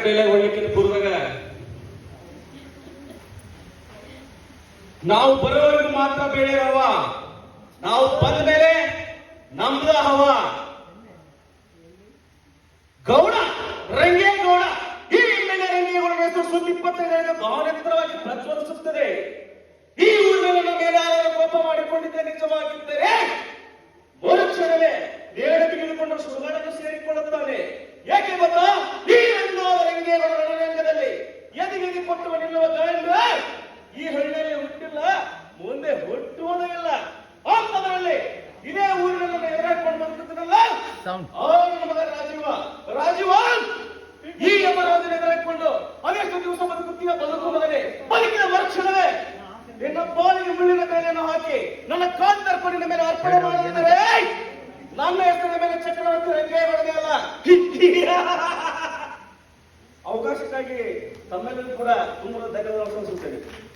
ಹೋಗ್ಲಿಕ್ಕೆ ಪೂರ್ವಾಗ ನಾವು ಬರೋವರೆಗೂ ಮಾತ್ರ ಬೇಳೆ ಹವ, ನಾವು ಬಂದ ಮೇಲೆ ನಮ್ದ ಹವ. ಗೌಡ ರಂಗೇಗೌಡ ಈ ಮೇಲೆ ರಂಗೇಗೌಡ ಹೆಸರು ಸುದ್ದಿ 25 ಭಾವನೆತ್ರವಾಗಿ ಪ್ರಜ್ವಲಿಸುತ್ತದೆ. ಈ ಊರಿನ ಮೇಲೆ ಕೋಪ ಮಾಡಿಕೊಂಡಿದ್ದೆ ನಿಜವಾಗಿದ್ದರೆ ಮರುಕ್ಷಣವೇ ನೇರ ತೆಗೆದುಕೊಂಡು ಸುಡುಗಾಡನ್ನು ಸೇರಿಕೊಳ್ಳುತ್ತಾನೆ. ಯಾಕೆ ಗೊತ್ತಾ? ಈ ರಂಗೇಗೌಡ ರಣರಂಗದಲ್ಲಿ ಎದೆಗೆ ಕೊಟ್ಟುವ ನಿಲ್ಲುವ ಗಾಯಂದ್ರ ಈ ಹಳ್ಳಿಯಲ್ಲಿ ಹುಟ್ಟಿಲ್ಲ, ಮುಂದೆ ಹುಟ್ಟುವುದೂ ಇಲ್ಲ. ಅಂತದ್ರಲ್ಲಿ ಇದೇ ಊರಿನಲ್ಲಿ ಎದುರಾಡ್ಕೊಂಡು ಬಂದಿದ್ದನಲ್ಲ ಮಗ ರಾಜೀವ ಈ ಯಮರಾಜನ ಎದುರಾಡ್ಕೊಂಡು ಅದೆಷ್ಟು ದಿವಸ ಬದುಕುತ್ತೀಯ ಬದುಕು ಮಗನೇ. ಬದುಕಿನ ಮರುಕ್ಷಣವೇ ನಿನ್ನ ಬಾಲಿಗೆ ಮುಳ್ಳಿನ ಬೇಳೆಯನ್ನು ಹಾಕಿ ನನ್ನ ಕಾಂತರ್ಪಣಿನ ಮೇಲೆ ಅರ್ಪಣೆ ಮಾಡಿದರೆ ನನ್ನ ಹೆಸರಿನ ಮೇಲೆ ಚಕ್ರವರ್ತಿ ರಂಗೇಗೌಡನೇ ಅಲ್ಲ. ಅವಕಾಶಕ್ಕಾಗಿ ತಮ್ಮೆಲ್ಲರೂ ಕೂಡ ತುಂಬ ಧನ್ಯವಾದ.